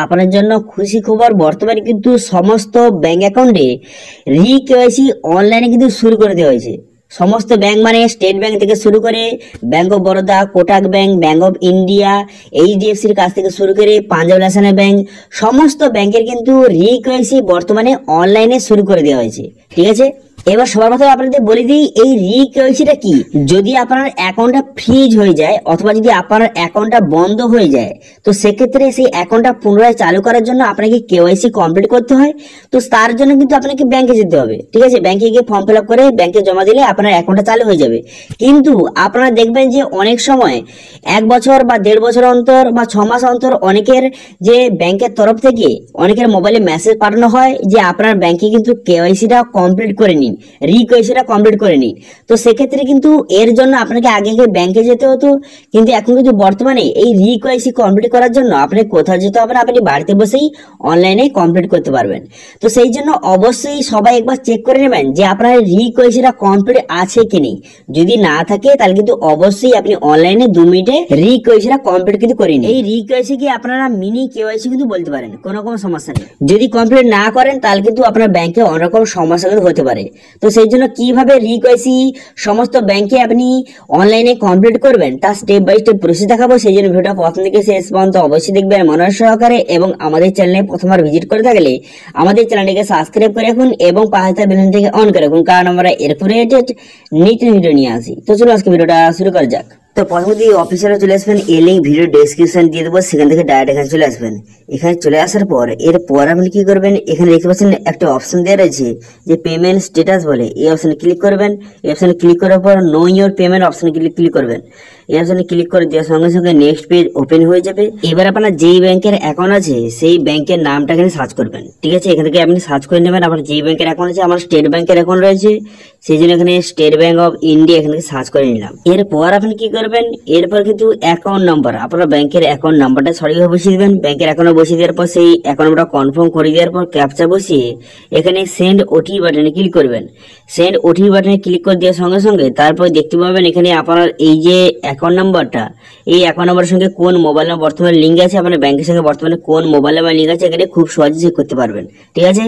আপনার জন্য খুশি খবর, বর্তমানে কিন্তু সমস্ত ব্যাংক অ্যাকাউন্টে কেওয়াইসি অনলাইনে কিন্তু শুরু করে দেওয়া হয়েছে। সমস্ত ব্যাংক মানে স্টেট ব্যাংক থেকে শুরু করে bank of Baroda, Kotak bank, bank of India, এইচডিএফসির কাছ থেকে শুরু করে পাঞ্জাব ন্যাশনাল ব্যাংক, সমস্ত ব্যাংকের কিন্তু কেওয়াইসি বর্তমানে অনলাইনে শুরু করে দেওয়া হয়েছে। ঠিক আছে, এবার সবার প্রথমে আপনাদের বলে দিই এই কেওয়াইসিটা কি। যদি আপনার অ্যাকাউন্টটা ফ্রিজ হয়ে যায় অথবা যদি আপনার অ্যাকাউন্টটা বন্ধ হয়ে যায়, তো সেক্ষেত্রে সেই অ্যাকাউন্টটা পুনরায় চালু করার জন্য আপনাকে কেওয়াইসি কমপ্লিট করতে হয়। তো তার জন্য কিন্তু আপনাকে ব্যাংকে যেতে হবে। ঠিক আছে, ব্যাংকে গিয়ে ফর্ম ফিল আপ করে ব্যাংকে জমা দিলে আপনার অ্যাকাউন্টটা চালু হয়ে যাবে। কিন্তু আপনারা দেখবেন যে অনেক সময় 1 বছর বা 1.5 বছর অন্তর বা 6 মাস অন্তর অনেকের যে ব্যাংকের তরফ থেকে অনেকের মোবাইলে মেসেজ পাঠানো হয় যে আপনার ব্যাংকে কিন্তু কেওয়াইসিটা কমপ্লিট করে নিন, কেওয়াইসিটা কমপ্লিট করে নিন। তো সেক্ষেত্রে কিন্তু এর জন্য আপনাকে আগে ব্যাংকে যেতে হতো, কিন্তু এখন কিন্তু বর্তমানে এই কেওয়াইসি কমপ্লিট করার জন্য আপনাকে কোথাও যেতে হবে না, আপনি বাড়িতে বসেই অনলাইনে কমপ্লিট করতে পারবেন। তো সেই জন্য অবশ্যই সবাই একবার চেক করে নেবেন যে আপনার কেওয়াইসিটা কমপ্লিট আছে কি নেই। যদি না থাকে তাহলে কিন্তু অবশ্যই আপনি অনলাইনে 2 মিনিটে কেওয়াইসিটা কমপ্লিট কিন্তু করে নিন। এই কেওয়াইসি কি আপনারা মিনি কেওয়াইসি কিন্তু বলতে পারেন, কোনো রকম সমস্যা নেই। যদি কমপ্লিট না করেন তাহলে কিন্তু আপনার ব্যাংকে অনেক রকম সমস্যা কিন্তু হতে পারে। তো সেই জন্য কিভাবে কেওয়াইসি সমস্ত ব্যাংকে আপনি অনলাইনে কমপ্লিট করবেন তার স্টেপ বাই স্টেপ প্রসেস দেখাবো। সেই জন্য ভিডিওটা প্রথম থেকে শেষ পর্যন্ত অবশ্যই দেখবেন মনোযোগ সহকারে, এবং আমাদের চ্যানেলে প্রথমবার ভিজিট করে থাকলে আমাদের চ্যানেলটিকে সাবস্ক্রাইব করে রাখুন এবং পাশে থাকা বেল আইকনটিকে অন করে রাখুন, কারণ আমরা এরপর রিলেটেড নিত্য ভিডিও নিয়ে আসি। তো চলুন আজকে ভিডিওটা শুরু করা যাক। তো প্রথমে অফিসিয়ালে চলে আসবেন, এই লিঙ্ক ভিডিও ডেসক্রিপশন দিয়ে দেবো, সেখান থেকে ডাইরেক্ট এখানে চলে আসবেন। এখানে চলে আসার পর এরপর আপনি কি করবেন, এখানে দেখতে পাচ্ছেন একটা অপশন দেওয়া রয়েছে যে পেমেন্ট স্ট্যাটাস বলে, এই অপশনে ক্লিক করবেন। এই অপশনে ক্লিক করার পর নো ইওর পেমেন্ট অপশনে ক্লিক করবেন। এই অপশনে ক্লিক করে দেওয়ার সঙ্গে সঙ্গে নেক্সট পেজ ওপেন হয়ে যাবে। এবার আপনার যেই ব্যাংকের অ্যাকাউন্ট আছে সেই ব্যাংকের নামটা এখানে সার্চ করবেন। ঠিক আছে, এখান থেকে আপনি সার্চ করে নেবেন আপনার যেই ব্যাংকের অ্যাকাউন্ট আছে। আমার স্টেট ব্যাংকের অ্যাকাউন্ট রয়েছে, সেই জন্য এখানে স্টেট ব্যাংক অফ ইন্ডিয়া এখান থেকে সার্চ করে নিলাম। এরপর আপনি কি করবেন, এরপর কিন্তু অ্যাকাউন্ট নাম্বার, আপনার ব্যাংকের অ্যাকাউন্ট নাম্বারটা সঠিকভাবে বসিয়ে দেবেন। ব্যাংকের অ্যাকাউন্টে বসিয়ে দেওয়ার পর সেই অ্যাকাউন্ট নাম্বারটা কনফার্ম করে দেওয়ার পর ক্যাপচা বসিয়ে এখানে সেন্ড ওটিপি বাটনে ক্লিক করবেন। সেন্ড ওটিপি বাটনে ক্লিক করে দেওয়ার সঙ্গে সঙ্গে তারপর দেখতে পাবেন এখানে আপনার এই যে অ্যাকাউন্ট নাম্বারটা, এই অ্যাকাউন্ট নাম্বারের সঙ্গে কোন মোবাইল নাম্বার বর্তমানে লিঙ্ক আছে, আপনার ব্যাংকের সঙ্গে বর্তমানে কোন মোবাইল নাম্বার লিঙ্ক আছে, এখানে খুব সহজে চেক করতে পারবেন। ঠিক আছে,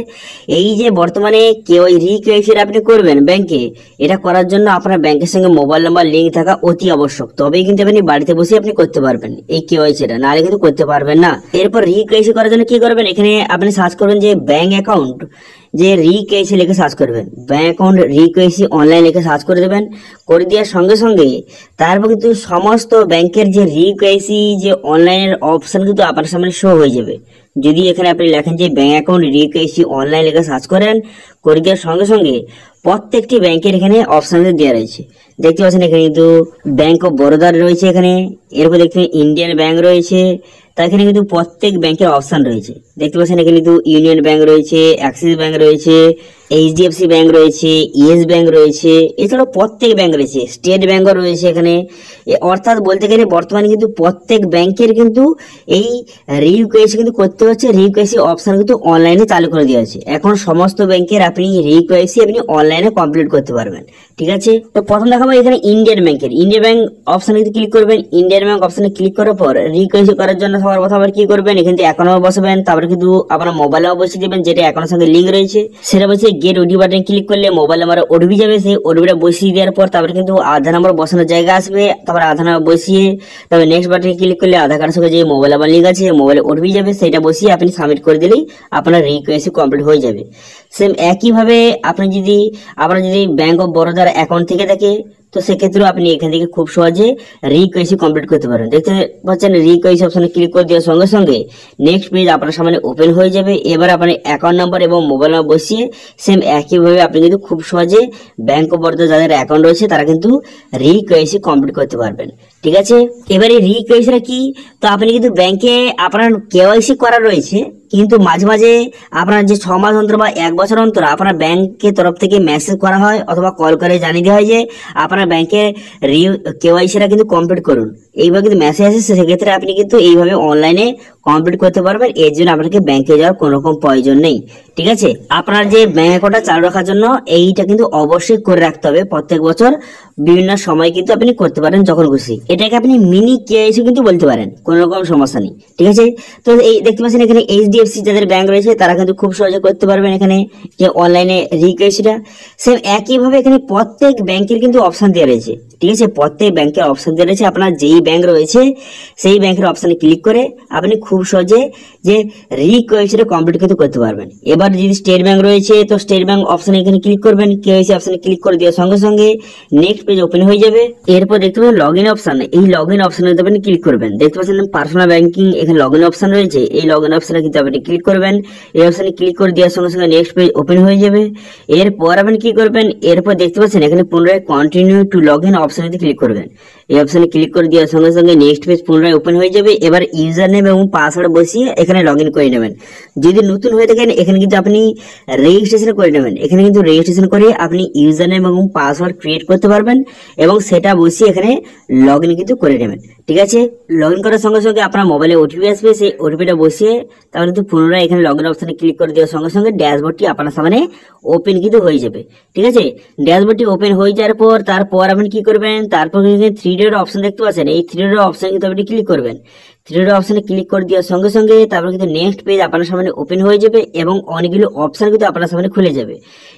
এই যে বর্তমানে কেওয়াইসি আপনি করবেন ব্যাংকে, এটা করার জন্য আপনার ব্যাংকের সঙ্গে মোবাইল নাম্বার লিঙ্ক থাকা অতি আবশ্যক, তবেই কিন্তু আপনি বাড়িতে বসে আপনি করতে পারবেন এই কেওয়াইসিটা, নাহলে কিন্তু করতে পারবেন না। এরপর কেওয়াইসি করার জন্য কি করবেন, এখানে আপনি সার্চ করবেন যে ব্যাংক অ্যাকাউন্ট, যে কেওয়াইসি লিখে সার্চ করবেন, ব্যাংক অ্যাকাউন্ট কেওয়াইসি অনলাইন লিখে সার্চ করে দেবেন। করে দেওয়ার সঙ্গে সঙ্গে তারপর কিন্তু সমস্ত ব্যাংকের যে কেওয়াইসি যে অনলাইনের অপশন কিন্তু আপনার সামনে শো হয়ে যাবে। যদি এখানে আপনি লেখেন যে ব্যাংক অ্যাকাউন্ট কেওয়াইসি অনলাইন লিখে সার্চ করেন, করে দেওয়ার সঙ্গে সঙ্গে প্রত্যেকটি ব্যাংকের এখানে অপশন দেওয়া রয়েছে। দেখতে পাচ্ছেন এখানে কিন্তু ব্যাংক অফ বরোদা রয়েছে, এখানে এরপর দেখতে ইন্ডিয়ান ব্যাংক রয়েছে, তা এখানে কিন্তু প্রত্যেক ব্যাংকের অপশন রয়েছে। দেখতে পাচ্ছেন এখানে কিন্তু ইউনিয়ন ব্যাংক রয়েছে, অ্যাক্সিস ব্যাংক রয়েছে, এইচডিএফসি ব্যাংক রয়েছে, ইয়েস ব্যাংক রয়েছে, এছাড়াও প্রত্যেক ব্যাংক রয়েছে, স্টেট ব্যাংকও রয়েছে এখানে। অর্থাৎ বলতে গেলে বর্তমানে কিন্তু প্রত্যেক ব্যাংকের কিন্তু এই কেওয়াইসি কিন্তু করতে হচ্ছে, কেওয়াইসি অপশন কিন্তু অনলাইনে চালু করে দেওয়া আছে। এখন সমস্ত ব্যাংকের আপনি কেওয়াইসি আপনি অনলাইনে কমপ্লিট করতে পারবেন। ঠিক আছে, তো প্রথম দেখাবো এখানে ইন্ডিয়ান ব্যাংকের, ইন্ডিয়ান ব্যাংক অপশনে কিন্তু ক্লিক করবেন। ইন্ডিয়ান ব্যাংক অপশনে ক্লিক করার পর কেওয়াইসি করার জন্য সবার প্রথম আবার কি করবেন, এখান থেকে অ্যাকাউন্ট নাম্বার বসাবেন, তারপরে কিন্তু আপনার মোবাইল নাম্বার বসিয়ে দেবেন যেটা অ্যাকাউন্টের সঙ্গে লিঙ্ক রয়েছে, সেটা বসিয়ে গেট ওটিপি বাটনে ক্লিক করলে মোবাইল নাম্বার ওটিপি যাবে। সেই ওটিপিটা বসিয়ে দেওয়ার পর তারপরে কিন্তু আধার নাম্বার বসানোর জায়গা আসবে, তারপরে আধার নাম্বার বসিয়ে তারপরে নেক্সট বাটনে ক্লিক করলে আধার কার্ডের সঙ্গে যে মোবাইল নাম্বার লিঙ্ক আছে মোবাইলে ওটিপি যাবে, সেটা বসিয়ে আপনি সাবমিট করে দিলেই আপনার কেওয়াইসি কমপ্লিট হয়ে যাবে। সেম একইভাবে আপনার যদি ব্যাংক অফ বরোদার অ্যাকাউন্ট থেকে থাকে, তো সেক্ষেত্রেও আপনি এখান থেকে খুব সহজে কেওয়াইসি কমপ্লিট করতে পারেন। দেখতে পাচ্ছেন কেওয়াইসি অপশনে ক্লিক করে দেওয়ার সঙ্গে সঙ্গে নেক্সট পেজ আপনার সামনে ওপেন হয়ে যাবে। এবার আপনি অ্যাকাউন্ট নাম্বার এবং মোবাইল নাম্বার বসিয়ে সেম একইভাবে আপনি কিন্তু খুব সহজে ব্যাংক অফ বরোদা যাদের অ্যাকাউন্ট রয়েছে তারা কিন্তু কেওয়াইসি কমপ্লিট করতে পারবেন। ঠিক আছে, এবারে কেওয়াইসিটা কি, তো আপনি কিন্তু ব্যাংকে আপনার কেওয়াইসি করা রয়েছে, কিন্তু মাঝে মাঝে আপনার যে 6 মাস অন্তর বা 1 বছর অন্তর আপনার ব্যাংকের তরফ থেকে মেসেজ করা হয় অথবা কল করে জানিয়ে দেওয়া হয় যে আপনার ব্যাংকের কেওয়াইসিটা কিন্তু কমপ্লিট করুন। এইভাবে কিন্তু মেসেজ আসে, সেক্ষেত্রে আপনি কিন্তু এইভাবে অনলাইনে কমপ্লিট করতে পারবেন। এর জন্য আপনাকে ব্যাংকে যাওয়ার কোনো রকম প্রয়োজন নেই। ঠিক আছে, আপনার যে ব্যাংক অ্যাকাউন্টটা চালু রাখার জন্য এইটা কিন্তু অবশ্যই করে রাখতে হবে প্রত্যেক বছর। বিভিন্ন সময় কিন্তু আপনি করতে পারেন যখন খুশি। এটাকে আপনি মিনি কেওয়াইসি কিন্তু বলতে পারেন, কোনো রকম সমস্যা নেই। ঠিক আছে, তো এই দেখতে পাচ্ছেন এখানে এইচডিএফসি যাদের ব্যাংক রয়েছে তারা কিন্তু খুব সহজে করতে পারবেন এখানে যে অনলাইনে রিকেওয়াইসিটা। সেম একইভাবে এখানে প্রত্যেক ব্যাংকের কিন্তু অপশন দেওয়া রয়েছে। ঠিক আছে, প্রত্যেক ব্যাংকের অপশন দেওয়া রয়েছে। আপনার যেই ব্যাংক রয়েছে সেই ব্যাংকের অপশনে ক্লিক করে আপনি খুব সহজে যে রিকেওয়াইসিটা কমপ্লিট কিন্তু করতে পারবেন। এবার যদি স্টেট ব্যাংক রয়েছে তো স্টেট ব্যাংক অপশনে এখানে ক্লিক করবেন, কেওয়াইসি অপশনে ক্লিক করে দেওয়ার সঙ্গে সঙ্গে নেক্সট পেজ ওপেন হয়ে যাবে। এরপর দেখতে পাবেন লগ ইন অপশন, এই লগ ইন অপশনে আপনি ক্লিক করবেন। দেখতে পাচ্ছেন পার্সোনাল ব্যাংকিং, এখানে লগ ইন অপশন রয়েছে। এই লগ ইন অপশনে কিন্তু আপনি ক্লিক করবেন। এই অপশনে ক্লিক করে দেওয়ার সঙ্গে সঙ্গে নেক্সট পেজ ওপেন হয়ে যাবে। এরপর আপনি কি করবেন, এরপর দেখতে পাচ্ছেন এখানে পুনরায় কন্টিনিউ টু লগ ইন অপশনে ক্লিক করবেন। এই অপশনে ক্লিক করে দেওয়ার সঙ্গে সঙ্গে নেক্সট পেজ পুনরায় ওপেন হয়ে যাবে। এবার ইউজার নেম এবং পাসওয়ার্ড বসিয়ে এখানে লগ ইন করে নেবেন। যদি নতুন হয়ে থাকেন এখানে কিন্তু আপনি রেজিস্ট্রেশন করে নেবেন। এখানে কিন্তু রেজিস্ট্রেশন করে আপনি ইউজার নেম এবং পাসওয়ার্ড ক্রিয়েট করতে পারবেন এবং সেটা বসিয়ে এখানে লগ ইন কিন্তু করে নেবেন। ঠিক আছে, লগ ইন করার সঙ্গে সঙ্গে আপনার মোবাইলে ওটিপি আসবে, সেই ওটিপিটা বসিয়ে তাহলে কিন্তু পুনরায় এখানে লগ ইন অপশনে ক্লিক করে দেওয়ার সঙ্গে সঙ্গে ড্যাশবোর্ডটি আপনার সামনে ওপেন কিন্তু হয়ে যাবে। ঠিক আছে, ড্যাশবোর্ডটি ওপেন হয়ে যাওয়ার পর তারপর আপনি কি করবেন, তারপর থ্রি ডট অপশন দেখতে পাচ্ছেন, এই থ্রি ডট অপশন কিন্তু আপনি ক্লিক করবেন। থ্রি ডট অপশনে ক্লিক করে দেওয়ার সঙ্গে সঙ্গে তারপর কিন্তু নেক্সট পেজ আপনার সামনে ওপেন হয়ে যাবে এবং অনেকগুলো অপশন কিন্তু আপনার সামনে খুলে যাবে।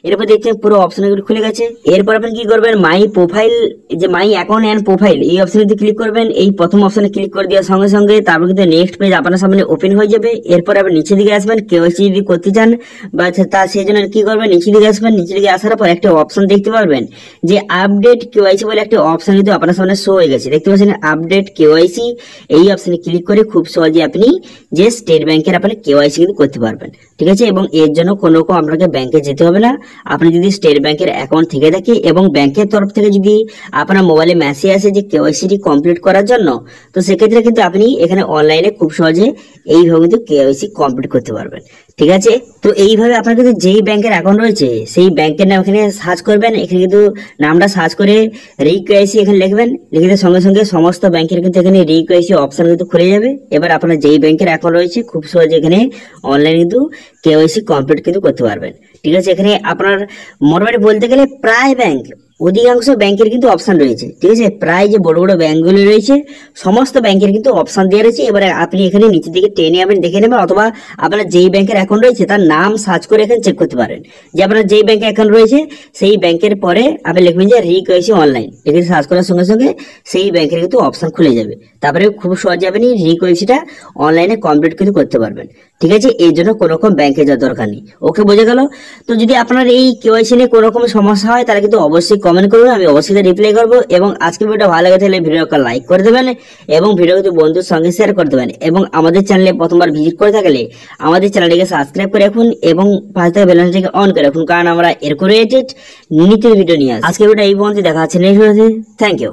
এরপর দেখছেন পুরো অপশনগুলো খুলে গেছে। এরপর আপনি কি করবেন, মাই প্রোফাইল, যে মাই অ্যাকাউন্ট এন্ড প্রোফাইল এই অপশনে ক্লিক করবেন। এই প্রথম অপশনে ক্লিক করে দেওয়ার সঙ্গে সঙ্গে তারপর কিন্তু নেক্সট পেজ আপনার সামনে ওপেন হয়ে যাবে। এরপর আপনি নিচের দিকে আসবেন, কেওয়াইসি যদি করতে চান বা তা সেই জন্য কি করবেন, নিচের দিকে আসবেন। নিচের দিকে আসার পর একটা অপশন দেখতে পারবেন যে আপডেট কেওয়াইসি বলে একটা অপশন কিন্তু আপনার সামনে শো হয়ে গেছে। দেখতে পাচ্ছেন আপডেট কেওয়াইসি, এই অপশনে ক্লিক করে খুব সহজে আপনি যে স্টেট ব্যাংকের আপনি কেওয়াইসি কিন্তু করতে পারবেন। ঠিক আছে, এবং এর জন্য কোনো রকম আপনাকে ব্যাংকে যেতে হবে না। আপনি যদি স্টেট ব্যাংকের অ্যাকাউন্ট থেকে থাকে এবং ব্যাংকের তরফ থেকে যদি আপনার মোবাইলে মেসেজ আসে যে কেওয়াইসিটি কমপ্লিট করার জন্য, তো সেক্ষেত্রে কিন্তু আপনি এখানে অনলাইনে খুব সহজে এইভাবে কিন্তু কেওয়াইসি কমপ্লিট করতে পারবেন। ঠিক আছে, তো এইভাবে আপনার কিন্তু যেই ব্যাংকের অ্যাকাউন্ট রয়েছে সেই ব্যাংকের নাম এখানে সার্চ করবেন। এখানে কিন্তু নামটা সার্চ করে রিকেওয়াইসি এখানে লিখবেন। লিখে দেওয়ার সঙ্গে সঙ্গে সমস্ত ব্যাংকের কিন্তু এখানে রিকেওয়াইসি অপশন কিন্তু খুলে যাবে। এবার আপনার যেই ব্যাংকের অ্যাকাউন্ট রয়েছে খুব সহজে এখানে অনলাইনে কিন্তু কেওয়াইসি কমপ্লিট কিন্তু করতে পারবেন। ঠিক আছে, এখানে আপনার মোটামুটি বলতে গেলে প্রায় ব্যাংক, অধিকাংশ ব্যাংকের কিন্তু অপশন রয়েছে। ঠিক আছে, প্রায় যে বড় বড় ব্যাংকগুলো রয়েছে সমস্ত ব্যাংকের কিন্তু অপশন দেওয়া রয়েছে। এবারে আপনি এখানে নিচের দিকে টেনে আপনি দেখে নেবেন, অথবা আপনার যেই ব্যাংকের অ্যাকাউন্ট রয়েছে তার নাম সার্চ করে এখানে চেক করতে পারেন যে আপনার যেই ব্যাংকের অ্যাকাউন্ট রয়েছে সেই ব্যাংকের পরে আপনি লিখবেন যে রিকেওয়াইসি অনলাইন। এখানে সার্চ করার সঙ্গে সঙ্গে সেই ব্যাংকের কিন্তু অপশন খুলে যাবে। তারপরে খুব সহজে আপনি রিকেওয়াইসিটা অনলাইনে কমপ্লিট কিন্তু করতে পারবেন। ঠিক আছে, এই জন্য কোনো রকম ব্যাংকে যাওয়ার দরকার নেই। ওকে, বোঝা গেল? তো যদি আপনার এই কেওয়াইসি নিয়ে কোনো রকম সমস্যা হয় তাহলে কিন্তু অবশ্যই কমেন্ট করুন, আমি অবশ্যই রিপ্লাই করবো। এবং আজকের ভিডিওটা ভালো লাগে থাকলে ভিডিওকে লাইক করে দেবেন এবং ভিডিও কিন্তু বন্ধুর সঙ্গে শেয়ার করে দেবেন। এবং আমাদের চ্যানেলে প্রথমবার ভিজিট করে থাকলে আমাদের চ্যানেলটিকে সাবস্ক্রাইব করে রাখুন এবং পাশে থাকা বেল আইকনটিকে অন করে রাখুন, কারণ আমরা এরকম রিলেটেড নিত্য ভিডিও নিয়ে আসি। আজকের ভিডিওটা এই পর্যন্ত, দেখা হচ্ছে নেক্সট ভিডিওতে। Thank you.